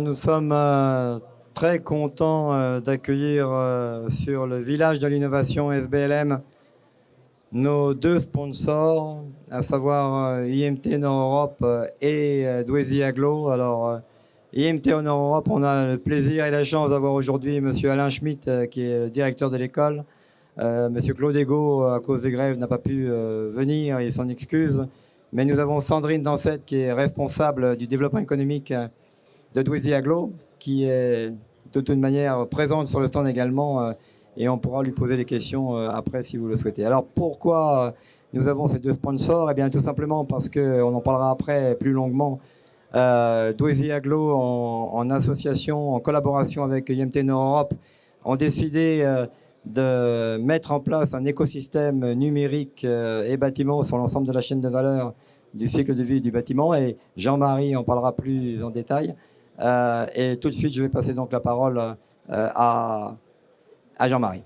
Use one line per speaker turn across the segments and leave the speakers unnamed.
Nous sommes très contents d'accueillir sur le village de l'innovation SBLM nos deux sponsors, à savoir IMT Nord Europe et Douaisis Aglo. Alors, IMT Nord Europe, on a le plaisir et la chance d'avoir aujourd'hui M. Alain Schmitt, qui est le directeur de l'école. M. Claude Ego, à cause des grèves, n'a pas pu venir, il s'en excuse. Mais nous avons Sandrine Dansette, qui est responsable du développement économique de Douaisis Aglo, qui est de toute manière présente sur le stand également, et on pourra lui poser des questions après si vous le souhaitez. Alors pourquoi nous avons ces deux sponsors? Eh bien tout simplement parce qu'on en parlera après plus longuement. Douaisis Aglo, en association, en collaboration avec IMT Nord Europe, ont décidé de mettre en place un écosystème numérique et bâtiment sur l'ensemble de la chaîne de valeur du cycle de vie du bâtiment. Et Jean-Marie en parlera plus en détail. Et tout de suite, je vais passer donc la parole à Jean-Marie.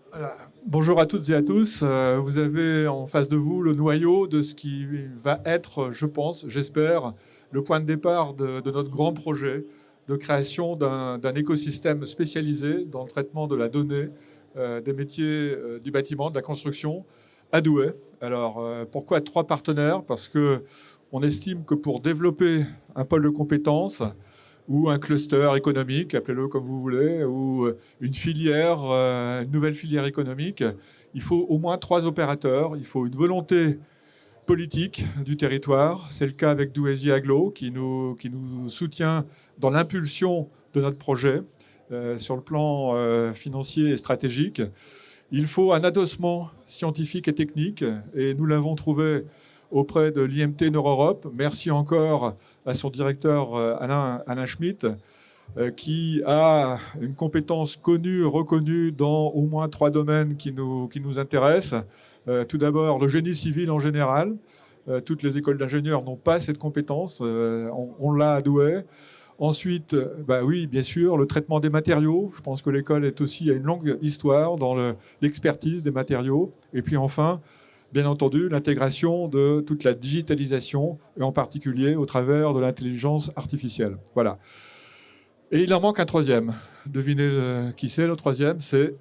Voilà. Bonjour à toutes et à tous. Vous avez en face de vous le noyau de ce qui va être, je pense, j'espère, le point de départ de notre grand projet de création d'un écosystème spécialisé dans le traitement de la donnée des métiers du bâtiment, de la construction à Douai. Alors, pourquoi 3 partenaires? Parce qu'on estime que pour développer un pôle de compétences ou un cluster économique, appelez-le comme vous voulez, ou une filière, une nouvelle filière économique, il faut au moins 3 opérateurs. Il faut une volonté politique du territoire. C'est le cas avec Douaisis Aglo, qui nous soutient dans l'impulsion de notre projet sur le plan financier et stratégique. Il faut un adossement scientifique et technique, et nous l'avons trouvé auprès de l'IMT Nord Europe. Merci encore à son directeur Alain Schmitt, qui a une compétence connue, reconnue dans au moins 3 domaines qui nous intéressent. Tout d'abord, le génie civil en général. Toutes les écoles d'ingénieurs n'ont pas cette compétence. On l'a à Douai. Ensuite, oui, bien sûr, le traitement des matériaux. Je pense que l'école est aussi à une longue histoire dans l'expertise des matériaux. Et puis enfin, bien entendu, l'intégration de toute la digitalisation, et en particulier au travers de l'intelligence artificielle. Voilà. Et il en manque un troisième. Devinez qui c'est, le troisième, c'est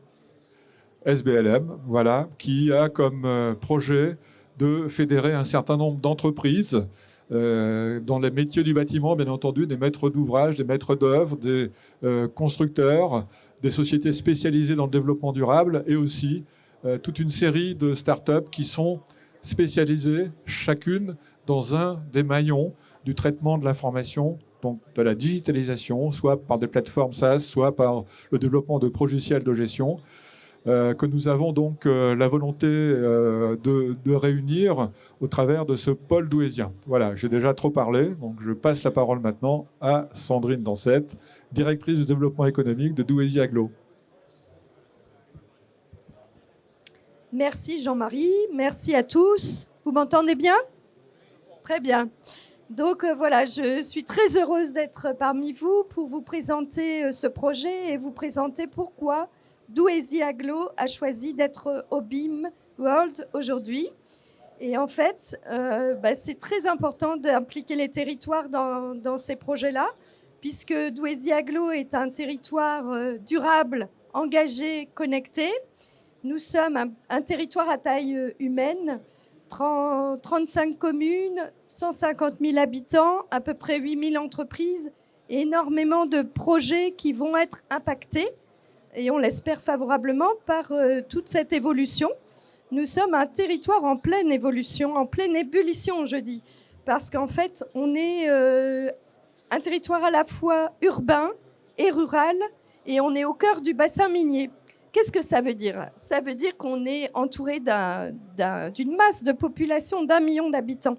SBLM, voilà, qui a comme projet de fédérer un certain nombre d'entreprises dans les métiers du bâtiment, bien entendu, des maîtres d'ouvrage, des maîtres d'œuvre, des constructeurs, des sociétés spécialisées dans le développement durable, et aussi toute une série de start-up qui sont spécialisées chacune dans un des maillons du traitement de l'information, donc de la digitalisation, soit par des plateformes SaaS, soit par le développement de logiciels de gestion, que nous avons donc la volonté de réunir au travers de ce pôle douaisien. Voilà, j'ai déjà trop parlé, donc je passe la parole maintenant à Sandrine Dansette, directrice du développement économique de Douaisis Aglo.
Merci Jean-Marie, merci à tous. Vous m'entendez bien? Très bien. Donc voilà, je suis très heureuse d'être parmi vous pour vous présenter ce projet et vous présenter pourquoi Douaisis Aglo a choisi d'être au BIM World aujourd'hui. Et en fait, c'est très important d'impliquer les territoires dans ces projets-là, puisque Douaisis Aglo est un territoire durable, engagé, connecté. Nous sommes un territoire à taille humaine, 35 communes, 150 000 habitants, à peu près 8 000 entreprises et énormément de projets qui vont être impactés, et on l'espère favorablement, par toute cette évolution. Nous sommes un territoire en pleine évolution, en pleine ébullition, je dis, parce qu'en fait, on est un territoire à la fois urbain et rural, et on est au cœur du bassin minier. Qu'est-ce que ça veut dire? Ça veut dire qu'on est entouré d'une masse de population d'1 million d'habitants.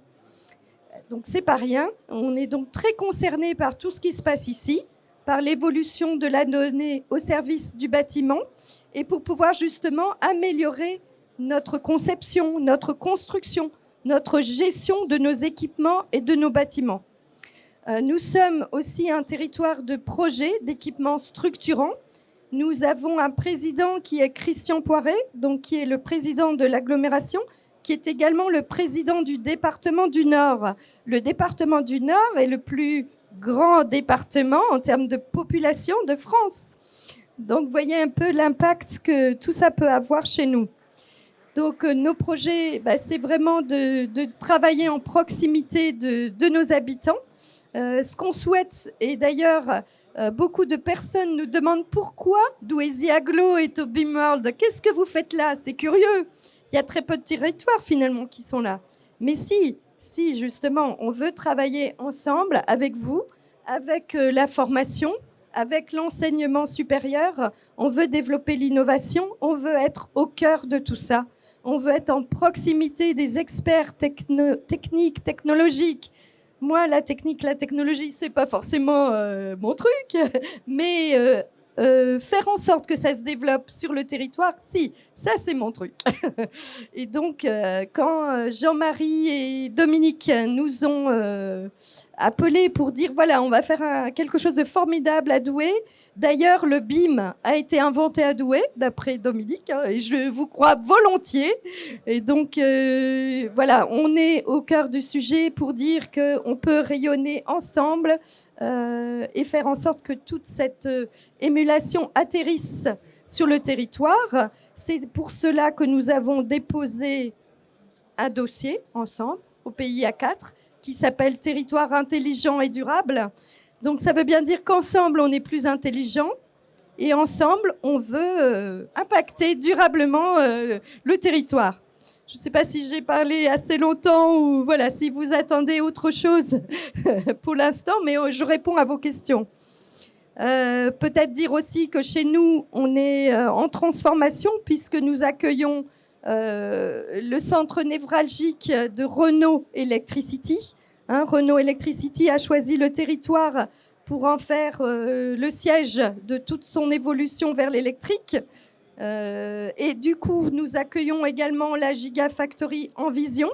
Donc, c'est pas rien. On est donc très concerné par tout ce qui se passe ici, par l'évolution de la donnée au service du bâtiment, et pour pouvoir justement améliorer notre conception, notre construction, notre gestion de nos équipements et de nos bâtiments. Nous sommes aussi un territoire de projets, d'équipements structurants. Nous avons un président qui est Christian Poiret, donc qui est le président de l'agglomération, qui est également le président du département du Nord. Le département du Nord est le plus grand département en termes de population de France. Donc, vous voyez un peu l'impact que tout ça peut avoir chez nous. Donc, nos projets, c'est vraiment de travailler en proximité de nos habitants. Ce qu'on souhaite, et d'ailleurs, beaucoup de personnes nous demandent pourquoi Douaisis Agglo est au BIMworld. Qu'est-ce que vous faites là? C'est curieux. Il y a très peu de territoires finalement qui sont là. Mais si justement, on veut travailler ensemble avec vous, avec la formation, avec l'enseignement supérieur, on veut développer l'innovation, on veut être au cœur de tout ça. On veut être en proximité des experts techniques, technologiques. Moi, la technique, la technologie, c'est pas forcément mon truc, mais faire en sorte que ça se développe sur le territoire, si, ça c'est mon truc. Et donc, quand Jean-Marie et Dominique nous ont appelés pour dire, voilà, on va faire quelque chose de formidable à Douai. D'ailleurs, le BIM a été inventé à Douai, d'après Dominique, hein, et je vous crois volontiers. Et donc, voilà, on est au cœur du sujet pour dire qu'on peut rayonner ensemble et faire en sorte que toute cette émulation atterrisse sur le territoire. C'est pour cela que nous avons déposé un dossier ensemble au PIA4 qui s'appelle Territoire intelligent et durable. Donc ça veut bien dire qu'ensemble, on est plus intelligent et ensemble, on veut impacter durablement le territoire. Je ne sais pas si j'ai parlé assez longtemps ou voilà, si vous attendez autre chose pour l'instant, mais je réponds à vos questions. Peut-être dire aussi que chez nous, on est en transformation puisque nous accueillons le centre névralgique de Renault Electricity. Hein, Renault Electricity a choisi le territoire pour en faire le siège de toute son évolution vers l'électrique. Et du coup, nous accueillons également la Gigafactory Envision,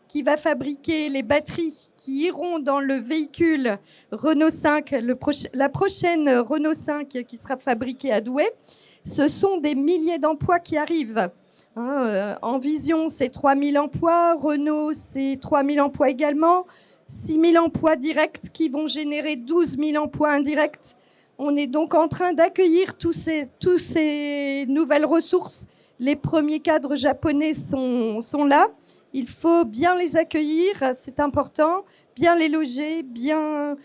qui va fabriquer les batteries qui iront dans le véhicule Renault 5, la prochaine Renault 5 qui sera fabriquée à Douai. Ce sont des milliers d'emplois qui arrivent. Hein, Envision, c'est 3000 emplois. Renault, c'est 3000 emplois également. 6000 emplois directs qui vont générer 12 000 emplois indirects. On est donc en train d'accueillir tous ces nouvelles ressources. Les premiers cadres japonais sont là. Il faut bien les accueillir, c'est important, bien les loger, bien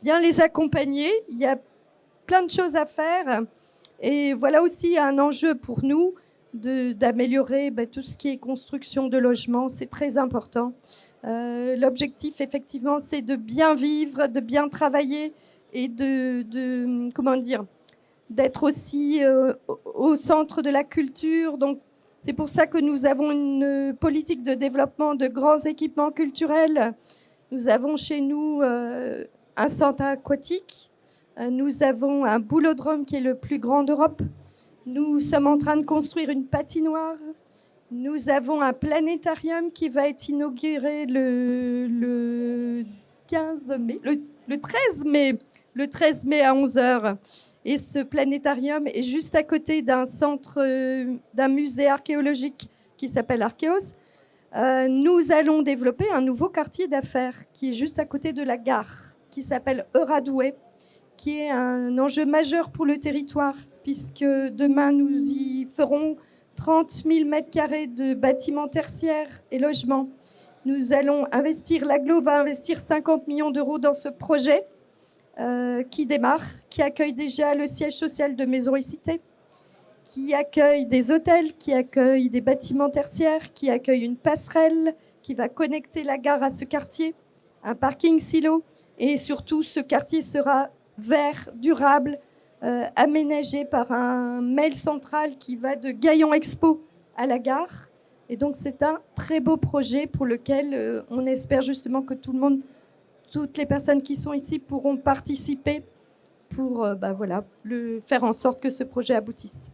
les accompagner. Il y a plein de choses à faire. Et voilà aussi un enjeu pour nous d'améliorer tout ce qui est construction de logements. C'est très important. L'objectif, effectivement, c'est de bien vivre, de bien travailler et comment dire, d'être aussi au centre de la culture. Donc, c'est pour ça que nous avons une politique de développement de grands équipements culturels. Nous avons chez nous un centre aquatique. Nous avons un boulodrome qui est le plus grand d'Europe. Nous sommes en train de construire une patinoire. Nous avons un planétarium qui va être inauguré le 15 mai, le 13 mai. Le 13 mai à 11h. Et ce planétarium est juste à côté d'un centre, d'un musée archéologique qui s'appelle Archéos. Nous allons développer un nouveau quartier d'affaires qui est juste à côté de la gare, qui s'appelle Euradouai, qui est un enjeu majeur pour le territoire, puisque demain, nous y ferons 30 000 mètres carrés de bâtiments tertiaires et logements. Nous allons investir, l'Agglo va investir 50 millions d'euros dans ce projet, qui démarre, qui accueille déjà le siège social de Maison et Cité, qui accueille des hôtels, qui accueille des bâtiments tertiaires, qui accueille une passerelle qui va connecter la gare à ce quartier, un parking silo, et surtout ce quartier sera vert, durable, aménagé par un mail central qui va de Gaillon Expo à la gare. Et donc c'est un très beau projet pour lequel on espère justement que toutes les personnes qui sont ici pourront participer pour faire en sorte que ce projet aboutisse.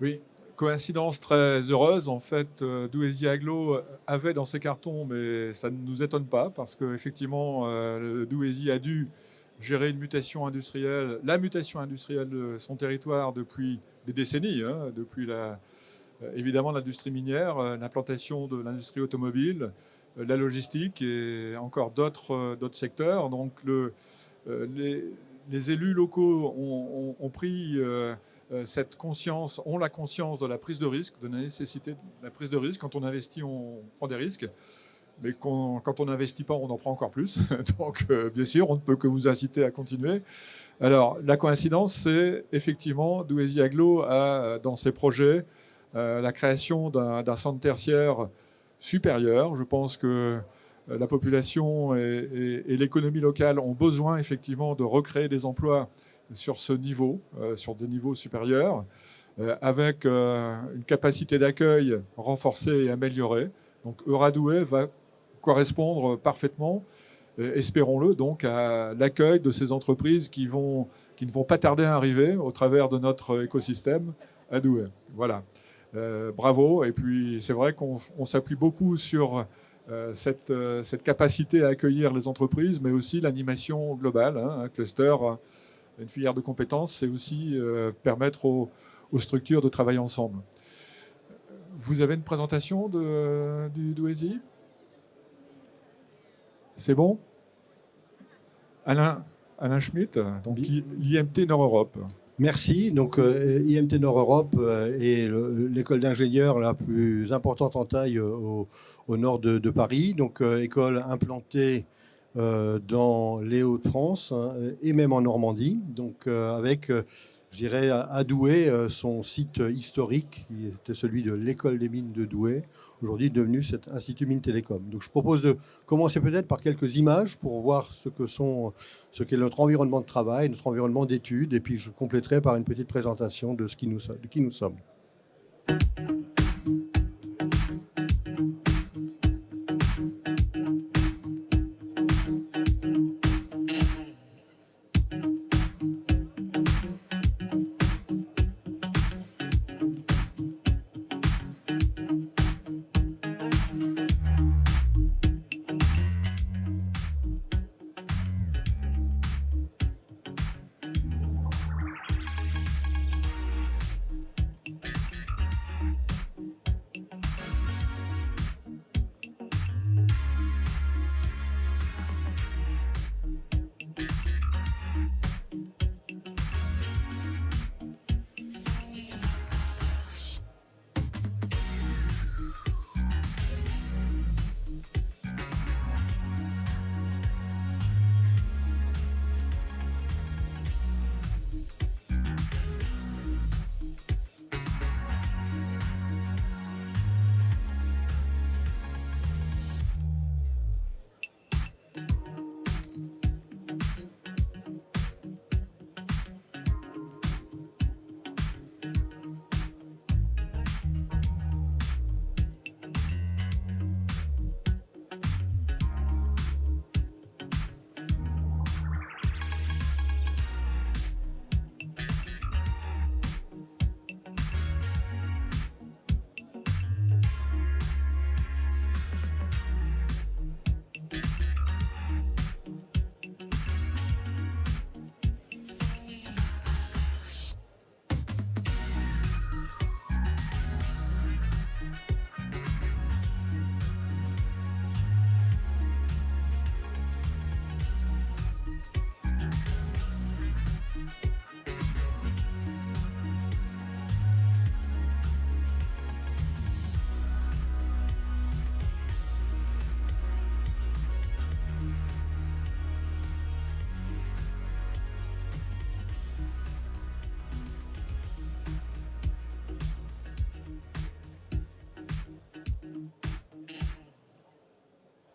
Oui, coïncidence très heureuse. En fait, Douaisis Agglo avait dans ses cartons, mais ça ne nous étonne pas parce qu'effectivement, Douaisis a dû gérer une mutation industrielle, la mutation industrielle de son territoire depuis des décennies, hein, depuis évidemment l'industrie minière, l'implantation de l'industrie automobile, la logistique et encore d'autres secteurs. Donc les élus locaux ont pris cette conscience, ont la conscience de la prise de risque, de la nécessité de la prise de risque. Quand on investit, on prend des risques. Mais quand on n'investit pas, on en prend encore plus. Donc, bien sûr, on ne peut que vous inciter à continuer. Alors, la coïncidence, c'est effectivement Douaisis Agglo a, dans ses projets, la création d'un centre tertiaire supérieur. Je pense que la population et l'économie locale ont besoin effectivement de recréer des emplois sur ce niveau, sur des niveaux supérieurs, avec une capacité d'accueil renforcée et améliorée. Donc, Euradouai va correspondre parfaitement, espérons-le, donc à l'accueil de ces entreprises qui ne vont pas tarder à arriver au travers de notre écosystème à Douai. Voilà. Bravo. Et puis, c'est vrai qu'on s'appuie beaucoup sur cette capacité à accueillir les entreprises, mais aussi l'animation globale. Un cluster, une filière de compétences, c'est aussi permettre aux structures de travailler ensemble. Vous avez une présentation du Douaisis ? C'est bon ? Alain Schmitt, donc l'IMT Nord-Europe.
Merci. Donc, IMT Nord-Europe est l'école d'ingénieurs la plus importante en taille au nord de Paris. Donc, école implantée dans les Hauts-de-France et même en Normandie. Donc, avec, je dirais, à Douai, son site historique, qui était celui de l'école des mines de Douai, aujourd'hui devenu cet Institut Mines Télécom. Donc, je propose de commencer peut-être par quelques images pour voir ce qu'est notre environnement de travail, notre environnement d'études, et puis je compléterai par une petite présentation de qui nous sommes.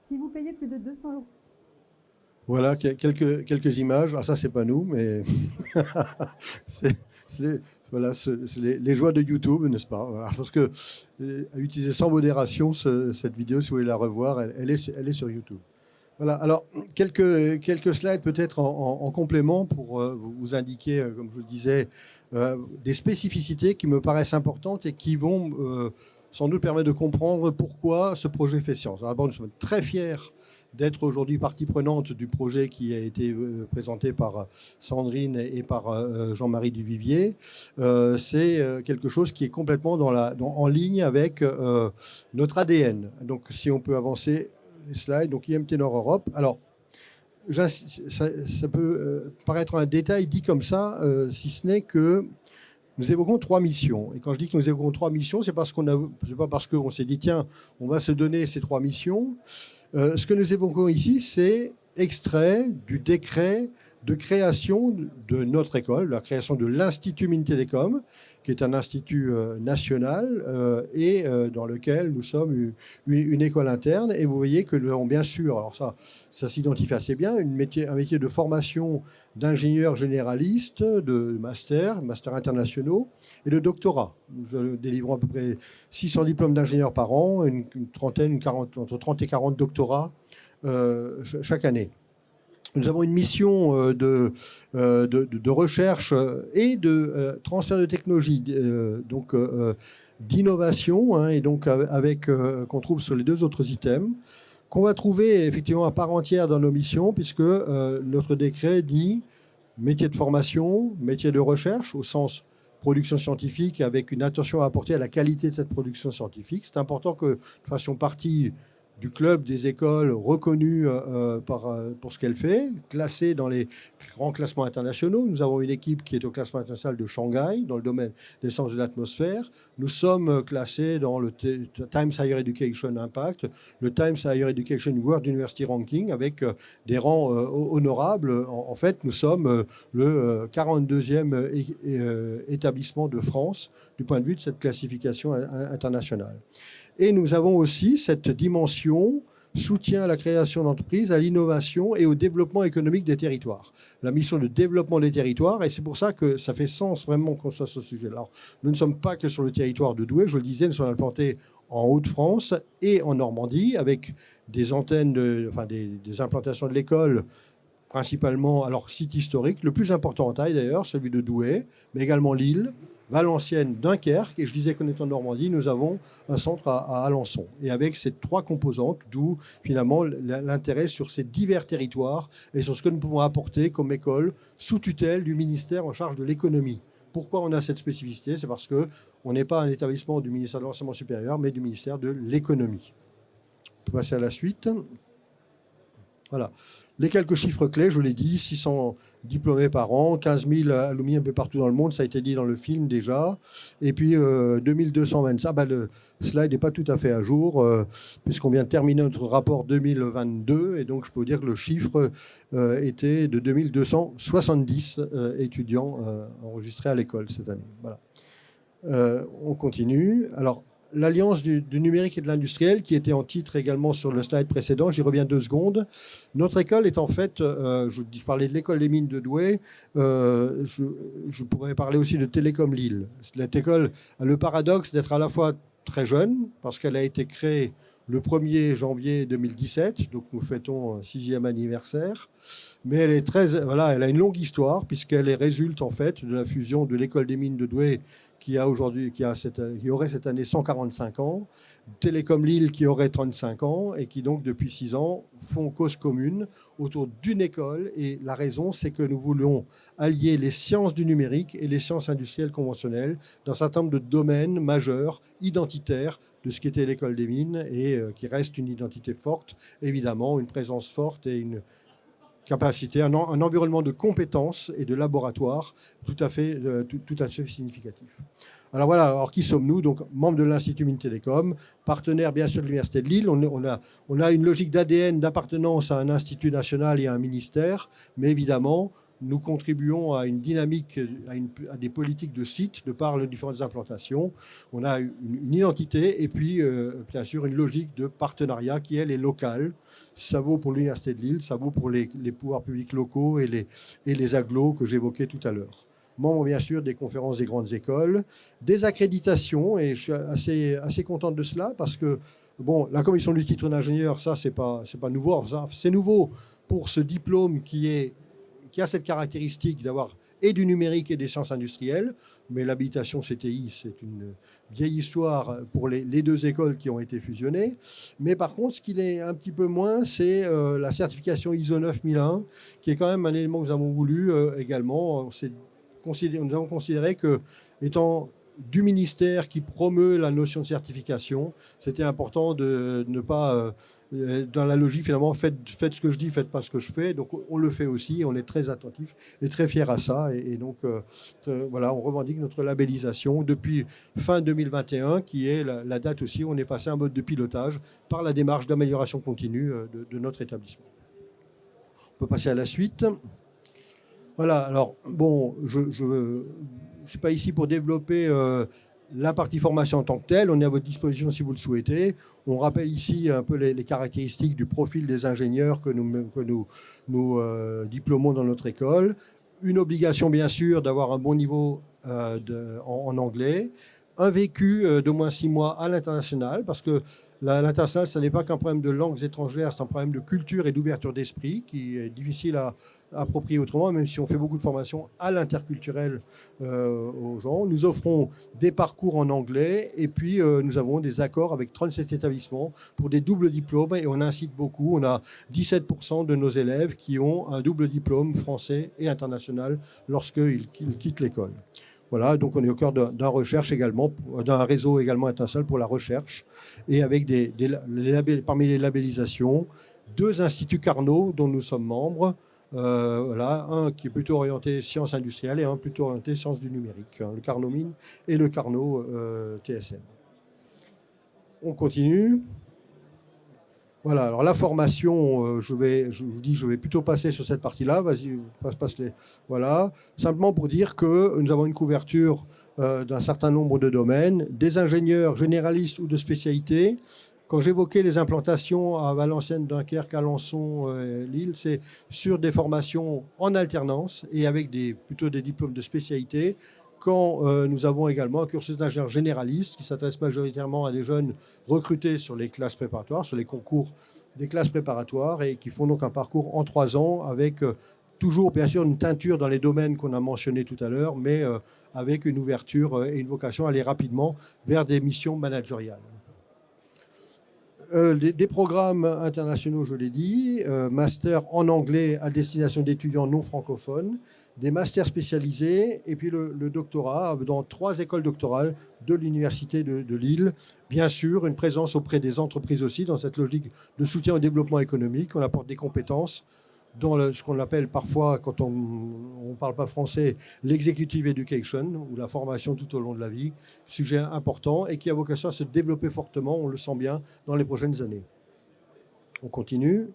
Si vous payez plus de 200 €.
Voilà quelques images. Ah, ça, c'est pas nous, mais c'est les joies de YouTube, n'est-ce pas? Voilà, parce que à utiliser sans modération cette vidéo, si vous voulez la revoir, elle est sur YouTube. Voilà. Alors, quelques slides peut-être en complément pour vous indiquer, comme je le disais, des spécificités qui me paraissent importantes et qui vont sans doute permettre de comprendre pourquoi ce projet fait science. D'abord, nous sommes très fiers d'être aujourd'hui partie prenante du projet qui a été présenté par Sandrine et par Jean-Marie Duvivier. C'est quelque chose qui est complètement en ligne avec notre ADN. Donc, si on peut avancer les slides. Donc, IMT Nord-Europe. Alors, ça peut paraître un détail dit comme ça, si ce n'est que nous évoquons 3 missions. Et quand je dis que nous évoquons 3 missions, c'est pas parce qu'on s'est dit, tiens, on va se donner ces 3 missions. Ce que nous évoquons ici, c'est extrait du décret de création de notre école, la création de l'Institut Mines-Télécom, qui est un institut national et dans lequel nous sommes une école interne. Et vous voyez que nous avons bien sûr, alors ça s'identifie assez bien, un métier de formation d'ingénieurs généralistes, de master internationaux et de doctorat. Nous délivrons à peu près 600 diplômes d'ingénieurs par an, une trentaine, entre 30 et 40 doctorats chaque année. Nous avons une mission de recherche et de transfert de technologie, donc d'innovation, hein, et donc avec qu'on trouve sur les 2 autres items, qu'on va trouver effectivement à part entière dans nos missions, puisque notre décret dit métier de formation, métier de recherche, au sens production scientifique, avec une attention à apporter à la qualité de cette production scientifique. C'est important que nous fassions partie du club des écoles reconnues pour ce qu'elle fait, classée dans les grands classements internationaux. Nous avons une équipe qui est au classement international de Shanghai, dans le domaine des sciences de l'atmosphère. Nous sommes classés dans le Times Higher Education Impact, le Times Higher Education World University Ranking, avec des rangs honorables. En fait, nous sommes le 42e établissement de France du point de vue de cette classification internationale. Et nous avons aussi cette dimension soutien à la création d'entreprises, à l'innovation et au développement économique des territoires. La mission de développement des territoires, et c'est pour ça que ça fait sens vraiment qu'on soit sur ce sujet. Alors, nous ne sommes pas que sur le territoire de Douai, je le disais, nous sommes implantés en Hauts-de-France et en Normandie, avec des antennes, des implantations de l'école, principalement, alors site historique, le plus important en taille d'ailleurs, celui de Douai, mais également Lille, Valenciennes, Dunkerque, et je disais qu'on est en Normandie, nous avons un centre à Alençon. Et avec ces 3 composantes, d'où finalement l'intérêt sur ces divers territoires et sur ce que nous pouvons apporter comme école sous tutelle du ministère en charge de l'économie. Pourquoi on a cette spécificité? C'est parce qu'on n'est pas un établissement du ministère de l'Enseignement supérieur, mais du ministère de l'économie. On peut passer à la suite. Voilà. Les quelques chiffres clés, je l'ai dit, 600 diplômés par an, 15 000 alumni un peu partout dans le monde, ça a été dit dans le film déjà. Et puis 2225, le slide n'est pas tout à fait à jour, puisqu'on vient de terminer notre rapport 2022, et donc je peux vous dire que le chiffre était de 2270 étudiants enregistrés à l'école cette année. Voilà. On continue. Alors, l'Alliance du numérique et de l'industriel, qui était en titre également sur le slide précédent, j'y reviens 2 secondes. Notre école est en fait, je parlais de l'école des mines de Douai, je pourrais parler aussi de Télécom Lille. Cette école a le paradoxe d'être à la fois très jeune, parce qu'elle a été créée le 1er janvier 2017, donc nous fêtons un 6e anniversaire, mais elle est elle a une longue histoire, puisqu'elle résulte en fait de la fusion de l'école des mines de Douai, qui aurait cette année 145 ans, Télécom Lille qui aurait 35 ans et qui donc depuis 6 ans font cause commune autour d'une école. Et la raison, c'est que nous voulons allier les sciences du numérique et les sciences industrielles conventionnelles dans un certain nombre de domaines majeurs, identitaires de ce qu'était l'école des mines et qui reste une identité forte, évidemment, une présence forte et une capacité, un environnement de compétences et de laboratoire tout à fait significatif. Alors voilà, alors qui sommes-nous? Donc membres de l'Institut Mines-Télécom, partenaire bien sûr de l'Université de Lille. On a une logique d'ADN d'appartenance à un institut national et à un ministère, mais évidemment, nous contribuons à une dynamique, à des politiques de site de par les différentes implantations. On a une identité et puis, bien sûr, une logique de partenariat qui, elle, est locale. Ça vaut pour l'Université de Lille, ça vaut pour les pouvoirs publics locaux et les agglos que j'évoquais tout à l'heure. Membre, bien sûr, des conférences des grandes écoles, des accréditations, et je suis assez contente de cela parce que, bon, la commission du titre d'ingénieur, ça, c'est pas nouveau. C'est nouveau pour ce diplôme qui a cette caractéristique d'avoir et du numérique et des sciences industrielles, mais l'habilitation CTI, c'est une vieille histoire pour les 2 écoles qui ont été fusionnées. Mais par contre, ce qu'il est un petit peu moins, c'est la certification ISO 9001, qui est quand même un élément que nous avons voulu également. Nous avons considéré que, étant du ministère qui promeut la notion de certification. C'était important de ne pas, dans la logique finalement, faites ce que je dis, faites pas ce que je fais. Donc on le fait aussi, et on est très attentif et très fiers à ça. Et donc voilà, on revendique notre labellisation depuis fin 2021, qui est la date aussi où on est passé à un mode de pilotage par la démarche d'amélioration continue de notre établissement. On peut passer à la suite. Voilà, alors bon, je ne suis pas ici pour développer la partie formation en tant que telle. On est à votre disposition si vous le souhaitez. On rappelle ici un peu les caractéristiques du profil des ingénieurs que nous diplômons dans notre école. Une obligation, bien sûr, d'avoir un bon niveau en anglais. Un vécu d'au moins 6 mois à l'international, parce que l'international, ce n'est pas qu'un problème de langues étrangères, c'est un problème de culture et d'ouverture d'esprit qui est difficile à approprier autrement, même si on fait beaucoup de formations à l'interculturel aux gens. Nous offrons des parcours en anglais et puis nous avons des accords avec 37 établissements pour des doubles diplômes et on incite beaucoup. On a 17% de nos élèves qui ont un double diplôme français et international lorsqu'ils quittent l'école. Voilà, donc on est au cœur d'un réseau également international pour la recherche et avec parmi les labellisations, 2 instituts Carnot dont nous sommes membres. Voilà, un qui est plutôt orienté sciences industrielles et un plutôt orienté sciences du numérique, le Carnot Mines et le Carnot TSM. On continue. Voilà, alors la formation, je vais plutôt passer sur cette partie-là. Vas-y, passe-les. Voilà, simplement pour dire que nous avons une couverture d'un certain nombre de domaines, des ingénieurs généralistes ou de spécialité. Quand j'évoquais les implantations à Valenciennes, Dunkerque, Alençon, Lille, c'est sur des formations en alternance et avec plutôt des diplômes de spécialité. Quand nous avons également un cursus d'ingénieur généraliste qui s'adresse majoritairement à des jeunes recrutés sur les classes préparatoires, sur les concours des classes préparatoires et qui font donc un parcours en 3 ans avec toujours bien sûr une teinture dans les domaines qu'on a mentionnés tout à l'heure, mais avec une ouverture et une vocation à aller rapidement vers des missions managériales. Des programmes internationaux, je l'ai dit, master en anglais à destination d'étudiants non francophones, des masters spécialisés et puis le doctorat dans 3 écoles doctorales de l'Université de Lille. Bien sûr, une présence auprès des entreprises aussi dans cette logique de soutien au développement économique. On apporte des compétences dans ce qu'on appelle parfois, quand on ne parle pas français, l'executive education, ou la formation tout au long de la vie, sujet important et qui a vocation à se développer fortement, on le sent bien, dans les prochaines années. On continue.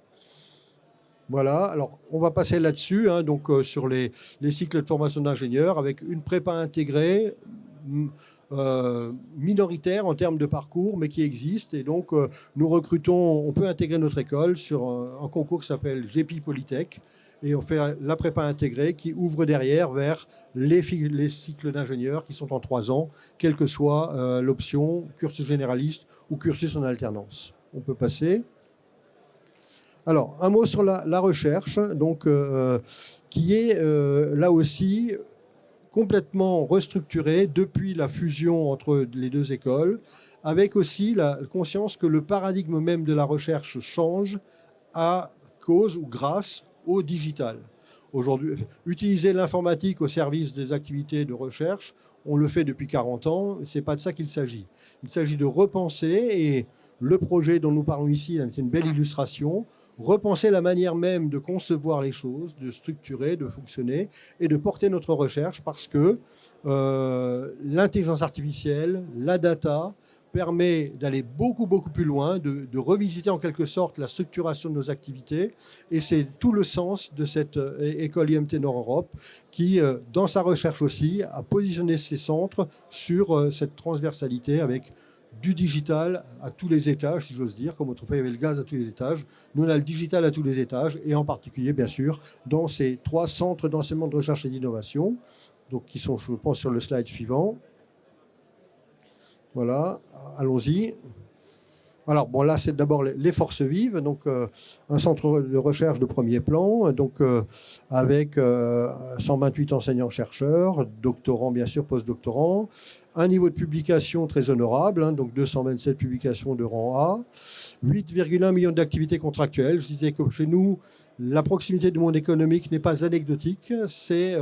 Voilà, alors on va passer là-dessus, donc sur les cycles de formation d'ingénieurs, avec une prépa intégrée, minoritaire en termes de parcours, mais qui existe. Et donc, nous recrutons, on peut intégrer notre école sur un concours qui s'appelle GEPI Polytech. Et on fait la prépa intégrée qui ouvre derrière vers les cycles d'ingénieurs qui sont en 3 ans, quelle que soit l'option cursus généraliste ou cursus en alternance. On peut passer. Alors, un mot sur la recherche, donc, qui est là aussi complètement restructurée depuis la fusion entre les 2 écoles, avec aussi la conscience que le paradigme même de la recherche change à cause ou grâce au digital. Aujourd'hui, utiliser l'informatique au service des activités de recherche, on le fait depuis 40 ans, ce n'est pas de ça qu'il s'agit. Il s'agit de repenser, et le projet dont nous parlons ici est une belle illustration, repenser la manière même de concevoir les choses, de structurer, de fonctionner et de porter notre recherche parce que l'intelligence artificielle, la data, permet d'aller beaucoup, beaucoup plus loin, de revisiter en quelque sorte la structuration de nos activités. Et c'est tout le sens de cette école IMT Nord-Europe qui, dans sa recherche aussi, a positionné ses centres sur cette transversalité avec du digital à tous les étages, si j'ose dire, comme autrefois il y avait le gaz à tous les étages. Nous, on a le digital à tous les étages, et en particulier, bien sûr, dans ces 3 centres d'enseignement de recherche et d'innovation, donc qui sont, je pense, sur le slide suivant. Voilà, allons-y. Alors, bon, là, c'est d'abord les forces vives, donc un centre de recherche de premier plan, donc avec 128 enseignants-chercheurs, doctorants, bien sûr, post-doctorants, un niveau de publication très honorable, donc 227 publications de rang A, 8,1 millions d'activités contractuelles. Je disais que chez nous, La proximité du monde économique n'est pas anecdotique. C'est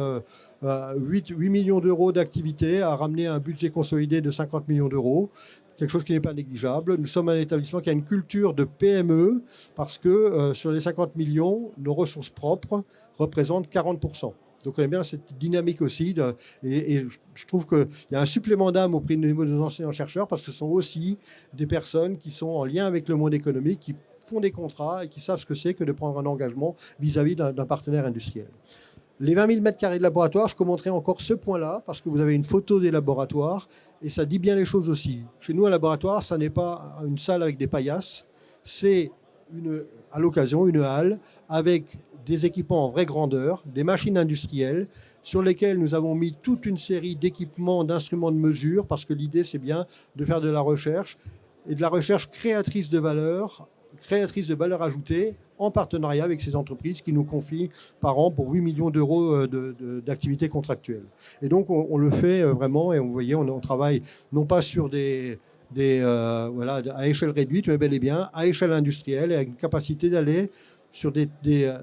8 millions d'euros d'activité à ramener à un budget consolidé de 50 millions d'euros. Quelque chose qui n'est pas négligeable. Nous sommes un établissement qui a une culture de PME parce que sur les 50 millions, nos ressources propres représentent 40%. Donc on a bien cette dynamique aussi. Et je trouve qu'il y a un supplément d'âme au prix de nos enseignants-chercheurs parce que ce sont aussi des personnes qui sont en lien avec le monde économique, qui font des contrats et qui savent ce que c'est que de prendre un engagement vis-à-vis d'un partenaire industriel. Les 20 000 m² de laboratoire, je commenterai encore ce point-là parce que vous avez une photo des laboratoires et ça dit bien les choses aussi. Chez nous, un laboratoire, ça n'est pas une salle avec des paillasses, c'est à l'occasion une halle avec des équipements en vraie grandeur, des machines industrielles sur lesquelles nous avons mis toute une série d'équipements, d'instruments de mesure parce que l'idée, c'est bien de faire de la recherche et de la recherche créatrice de valeur ajoutée en partenariat avec ces entreprises qui nous confient par an pour 8 millions d'euros d'activités contractuelles. Et donc, on le fait vraiment, et vous voyez, on travaille non pas sur voilà, à échelle réduite, mais bel et bien à échelle industrielle, et avec une capacité d'aller sur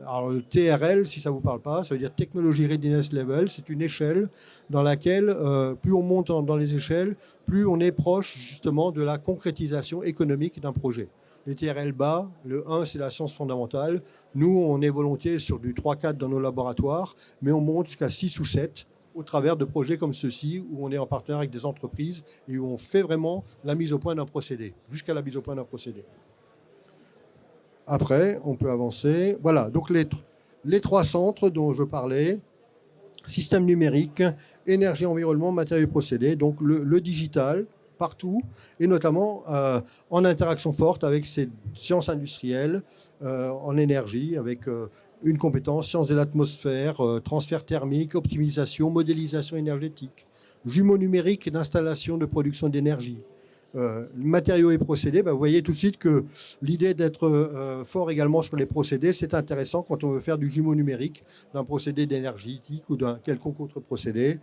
alors le TRL, si ça ne vous parle pas, ça veut dire Technology Readiness Level. C'est une échelle dans laquelle, plus on monte dans les échelles, plus on est proche justement de la concrétisation économique d'un projet. Les TRL bas, le 1, c'est la science fondamentale. Nous, on est volontiers sur du 3-4 dans nos laboratoires, mais on monte jusqu'à 6 ou 7 au travers de projets comme ceux-ci, où on est en partenariat avec des entreprises et où on fait vraiment la mise au point d'un procédé, jusqu'à la mise au point d'un procédé. Après, on peut avancer. Voilà, donc les 3 centres dont je parlais, système numérique, énergie, environnement, matériaux et procédés, donc le digital, partout, et notamment en interaction forte avec ces sciences industrielles, en énergie, avec une compétence, sciences de l'atmosphère, transfert thermique, optimisation, modélisation énergétique, jumeaux numériques d'installation de production d'énergie. Matériaux et procédés, vous voyez tout de suite que l'idée d'être fort également sur les procédés, c'est intéressant quand on veut faire du jumeau numérique, d'un procédé énergétique ou d'un quelconque autre procédé.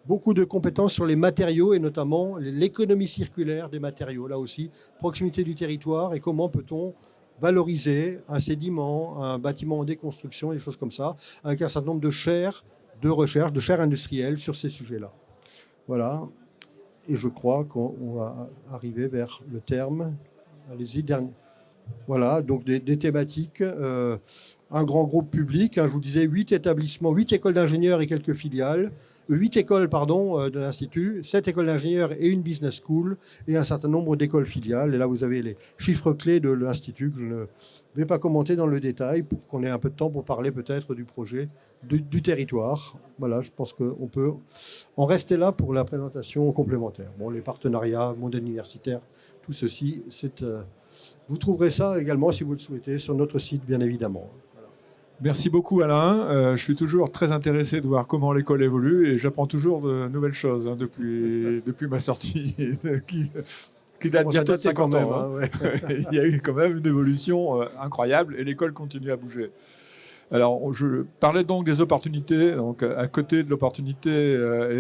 Beaucoup de compétences sur les matériaux et notamment l'économie circulaire des matériaux. Là aussi, proximité du territoire et comment peut-on valoriser un sédiment, un bâtiment en déconstruction, des choses comme ça, avec un certain nombre de chaires de recherche, de chaires industrielles sur ces sujets-là. Voilà. Et je crois qu'on va arriver vers le terme. Allez-y, dernier. Voilà, donc des thématiques. Un grand groupe public. Je vous disais 8 établissements, 8 écoles d'ingénieurs et quelques filiales. 8 écoles, de l'Institut, 7 écoles d'ingénieurs et une business school, et un certain nombre d'écoles filiales. Et là, vous avez les chiffres clés de l'Institut que je ne vais pas commenter dans le détail pour qu'on ait un peu de temps pour parler peut-être du projet, du territoire. Voilà, je pense qu'on peut en rester là pour la présentation complémentaire. Bon, les partenariats, monde universitaire, tout ceci, vous trouverez ça également, si vous le souhaitez, sur notre site, bien évidemment.
Merci beaucoup Alain. Je suis toujours très intéressé de voir comment l'école évolue et j'apprends toujours de nouvelles choses depuis ma sortie qui date bientôt de 50 ans.
Ouais.
Il y a eu quand même une évolution incroyable et l'école continue à bouger. Alors, je parlais donc des opportunités. Donc, à côté de l'opportunité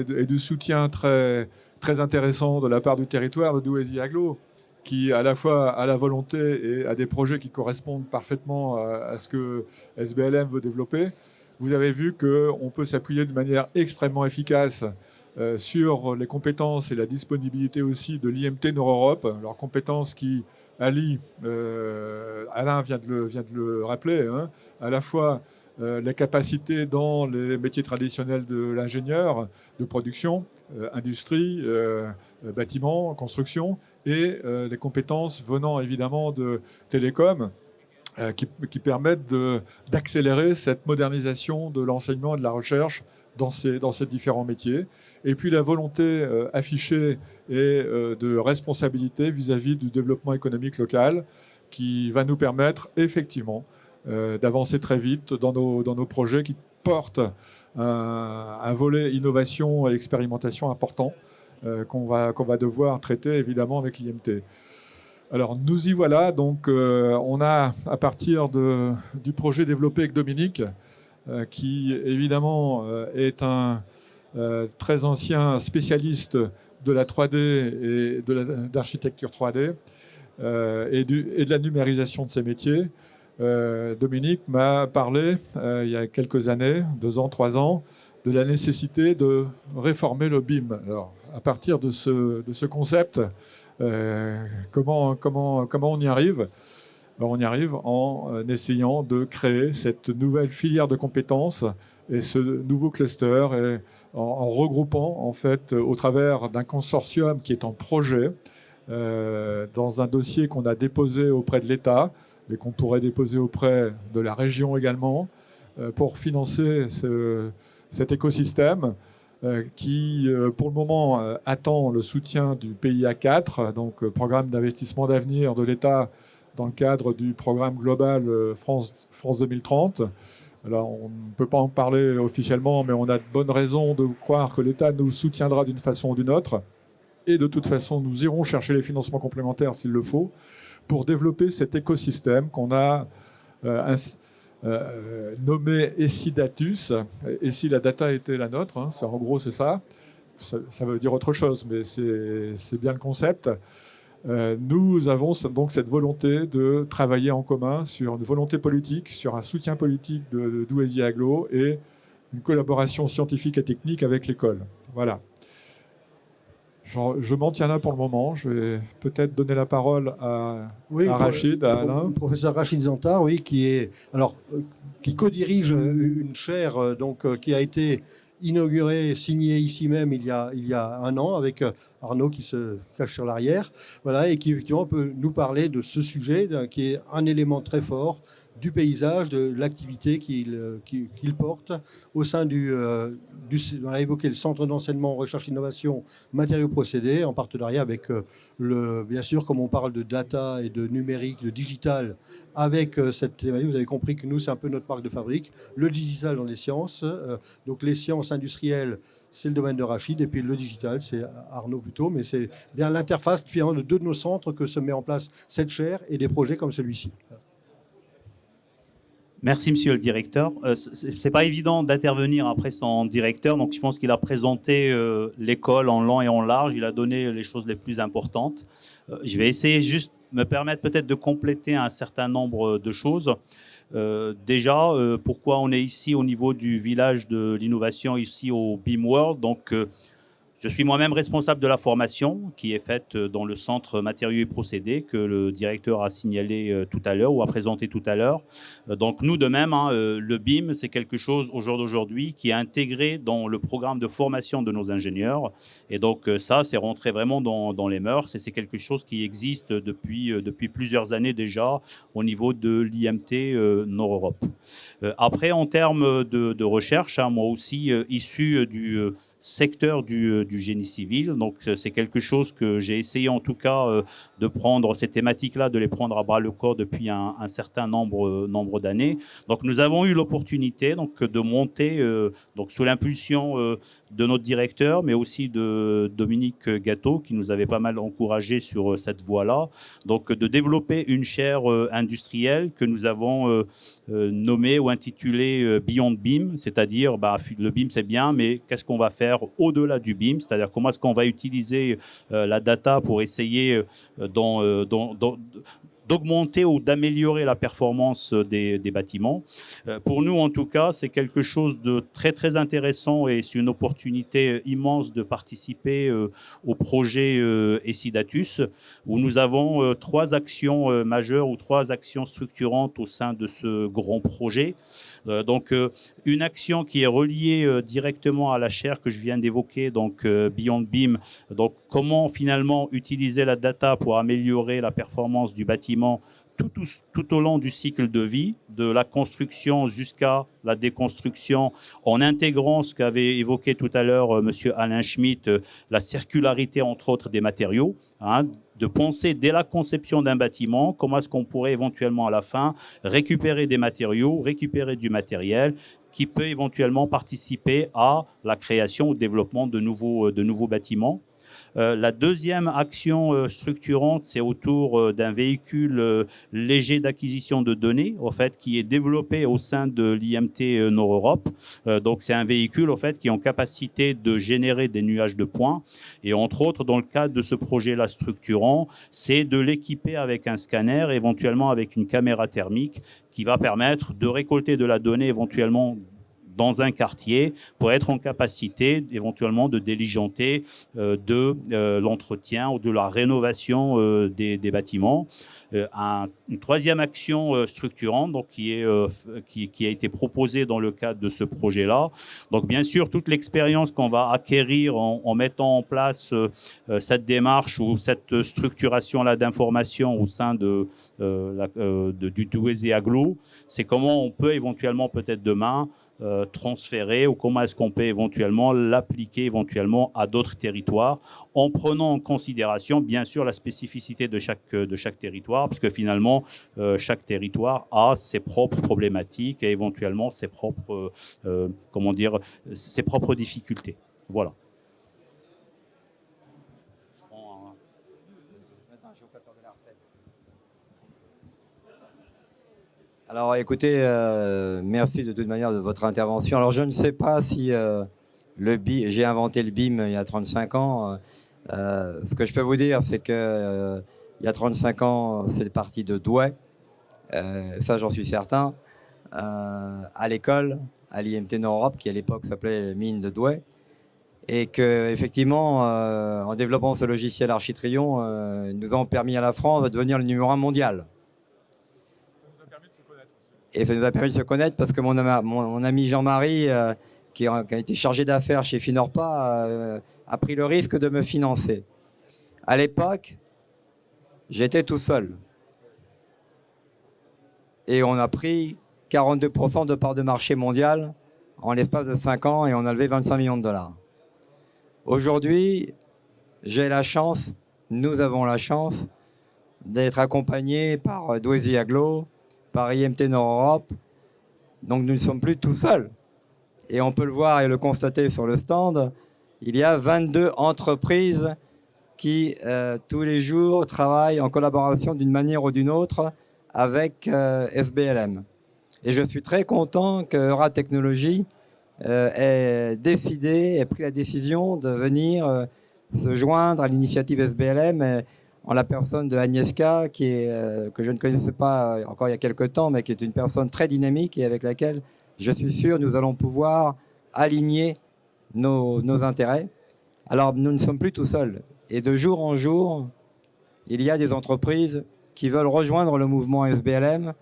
et du soutien très, très intéressant de la part du territoire de Douaisis-Aglo, qui à la fois a la volonté et a des projets qui correspondent parfaitement à ce que SBLM veut développer. Vous avez vu qu'on peut s'appuyer de manière extrêmement efficace sur les compétences et la disponibilité aussi de l'IMT Nord-Europe, leurs compétences qui allient, Alain vient de le rappeler, hein, à la fois les capacités dans les métiers traditionnels de l'ingénieur, de production, industrie, bâtiment, construction, et les compétences venant évidemment de télécom qui permettent d'accélérer cette modernisation de l'enseignement et de la recherche dans ces différents métiers. Et puis la volonté affichée et de responsabilité vis-à-vis du développement économique local qui va nous permettre effectivement d'avancer très vite dans nos projets qui portent un volet innovation et expérimentation important qu'on va devoir traiter évidemment avec l'IMT. Alors nous y voilà, donc on a à partir du projet développé avec Dominique, qui évidemment est un très ancien spécialiste de la 3D et d'architecture 3D et de la numérisation de ces métiers. Dominique m'a parlé il y a quelques années, 2 ans, 3 ans, de la nécessité de réformer le BIM. Alors, à partir de ce concept, comment on y arrive? On y arrive en essayant de créer cette nouvelle filière de compétences et ce nouveau cluster, et en regroupant en fait au travers d'un consortium qui est en projet, dans un dossier qu'on a déposé auprès de l'État, mais qu'on pourrait déposer auprès de la région également, pour financer cet écosystème qui, pour le moment, attend le soutien du PIA 4, donc Programme d'investissement d'avenir de l'État, dans le cadre du programme global France 2030. Alors, on ne peut pas en parler officiellement, mais on a de bonnes raisons de croire que l'État nous soutiendra d'une façon ou d'une autre. Et de toute façon, nous irons chercher les financements complémentaires s'il le faut, pour développer cet écosystème qu'on a nommé Essidatus. Et si la data était la nôtre, hein, en gros c'est ça. Ça veut dire autre chose, mais c'est bien le concept. Nous avons donc cette volonté de travailler en commun sur une volonté politique, sur un soutien politique de Douaisis Agglo et une collaboration scientifique et technique avec l'école. Voilà. Je m'en tiens là pour le moment. Je vais peut-être donner la parole à Rachid, à Alain.
Le professeur Rachid Zantar, oui, qui co-dirige une chaire qui a été inaugurée, signée ici même il y a 1 an avec Arnaud qui se cache sur l'arrière, voilà, et qui effectivement peut nous parler de ce sujet qui est un élément très fort du paysage, de l'activité qu'il porte au sein on a évoqué le Centre d'enseignement, recherche, innovation, matériaux procédés, en partenariat avec bien sûr, comme on parle de data et de numérique, de digital, avec cette thématique, vous avez compris que nous, c'est un peu notre marque de fabrique, le digital dans les sciences, donc les sciences industrielles, c'est le domaine de Rachid, et puis le digital, c'est Arnaud plutôt, mais c'est bien l'interface finalement de 2 de nos centres que se met en place cette chaire et des projets comme celui-ci.
Merci, monsieur le directeur. C'est pas évident d'intervenir après son directeur, donc je pense qu'il a présenté l'école en long et en large, il a donné les choses les plus importantes. Je vais essayer juste me permettre peut-être de compléter un certain nombre de choses. Déjà, pourquoi on est ici au niveau du village de l'innovation, ici au BIM World. Donc, je suis moi-même responsable de la formation qui est faite dans le centre matériaux et procédés que le directeur a signalé tout à l'heure ou a présenté tout à l'heure. Donc nous de même, hein, le BIM, c'est quelque chose au jour d'aujourd'hui qui est intégré dans le programme de formation de nos ingénieurs. Et donc ça, c'est rentré vraiment dans les mœurs et c'est quelque chose qui existe depuis plusieurs années déjà au niveau de l'IMT Nord-Europe. Après, en termes de recherche, hein, moi aussi issu du secteur du génie civil. Donc, c'est quelque chose que j'ai essayé en tout cas de prendre ces thématiques-là, de les prendre à bras le corps depuis un certain nombre d'années. Donc, nous avons eu l'opportunité de monter, donc sous l'impulsion de notre directeur, mais aussi de Dominique Gâteau, qui nous avait pas mal encouragé sur cette voie-là, donc de développer une chaire industrielle que nous avons nommée ou intitulée Beyond BIM, c'est-à-dire le BIM c'est bien, mais qu'est-ce qu'on va faire au-delà du BIM, c'est-à-dire comment est-ce qu'on va utiliser la data pour essayer d'augmenter ou d'améliorer la performance des bâtiments. Pour nous, en tout cas, c'est quelque chose de très, très intéressant et c'est une opportunité immense de participer au projet Essidatus, où nous avons 3 actions majeures ou 3 actions structurantes au sein de ce grand projet. Donc, une action qui est reliée directement à la chaire que je viens d'évoquer, donc Beyond BIM, donc comment finalement utiliser la data pour améliorer la performance du bâtiment tout au long du cycle de vie, de la construction jusqu'à la déconstruction, en intégrant ce qu'avait évoqué tout à l'heure monsieur Alain Schmitt, la circularité entre autres des matériaux, hein, de penser dès la conception d'un bâtiment, comment est-ce qu'on pourrait éventuellement à la fin récupérer des matériaux, récupérer du matériel qui peut éventuellement participer à la création ou au développement de nouveaux bâtiments. La deuxième action structurante, c'est autour d'un véhicule léger d'acquisition de données, au fait, qui est développé au sein de l'IMT Nord-Europe. Donc, c'est un véhicule, au fait, qui est en capacité de générer des nuages de points. Et entre autres, dans le cadre de ce projet-là structurant, c'est de l'équiper avec un scanner, éventuellement avec une caméra thermique, qui va permettre de récolter de la donnée éventuellement dans un quartier pour être en capacité éventuellement de diligenter l'entretien ou de la rénovation des bâtiments. Une troisième action structurante donc, qui a été proposée dans le cadre de ce projet-là. Donc bien sûr, toute l'expérience qu'on va acquérir en mettant en place cette démarche ou cette structuration-là d'information au sein du Douaisis Agglo, c'est comment on peut éventuellement peut-être demain transférer ou comment est-ce qu'on peut éventuellement l'appliquer éventuellement à d'autres territoires en prenant en considération bien sûr la spécificité de chaque territoire parce que finalement chaque territoire a ses propres problématiques et éventuellement ses propres ses propres difficultés. Voilà.
Alors écoutez, merci de toute manière de votre intervention. Alors je ne sais pas si j'ai inventé le BIM il y a 35 ans. Ce que je peux vous dire, c'est que il y a 35 ans, c'est parti de Douai. Ça, j'en suis certain. À l'école, à l'IMT Nord-Europe, qui à l'époque s'appelait Mine de Douai. Et qu'effectivement, en développant ce logiciel Architrion, nous avons permis à la France de devenir le numéro 1 mondial. Et ça nous a permis de se connaître parce que mon ami Jean-Marie, qui a été chargé d'affaires chez Finorpa, a pris le risque de me financer. À l'époque, j'étais tout seul. Et on a pris 42% de part de marché mondial en l'espace de 5 ans et on a levé 25 millions de dollars. Aujourd'hui, j'ai la chance, nous avons la chance d'être accompagnés par Douaisis Agglo, par IMT Nord-Europe. Donc nous ne sommes plus tout seuls. Et on peut le voir et le constater sur le stand, il y a 22 entreprises qui, tous les jours, travaillent en collaboration d'une manière ou d'une autre avec SBLM. Et je suis très content que Euratechnologies ait pris la décision de venir se joindre à l'initiative SBLM en la personne de Agnieszka, que je ne connaissais pas encore il y a quelques temps, mais qui est une personne très dynamique et avec laquelle, je suis sûr, nous allons pouvoir aligner nos intérêts. Alors, nous ne sommes plus tout seuls. Et de jour en jour, il y a des entreprises qui veulent rejoindre le mouvement SBLM,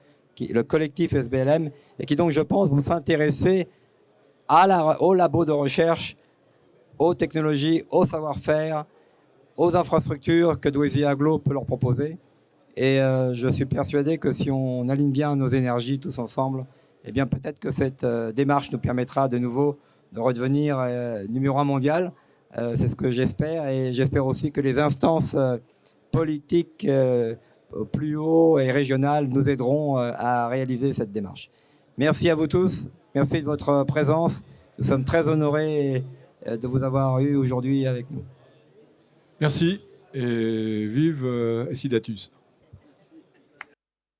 le collectif SBLM, et qui donc, je pense, vont s'intéresser aux labos de recherche, aux technologies, au savoir-faire, aux infrastructures que Douaisis Agglo peut leur proposer. Et je suis persuadé que si on aligne bien nos énergies tous ensemble, eh bien peut-être que cette démarche nous permettra de nouveau de redevenir numéro 1 mondial. C'est ce que j'espère. Et j'espère aussi que les instances politiques plus haut et régionales nous aideront à réaliser cette démarche. Merci à vous tous. Merci de votre présence. Nous sommes très honorés de vous avoir eu aujourd'hui avec nous.
Merci et vive Esidatus.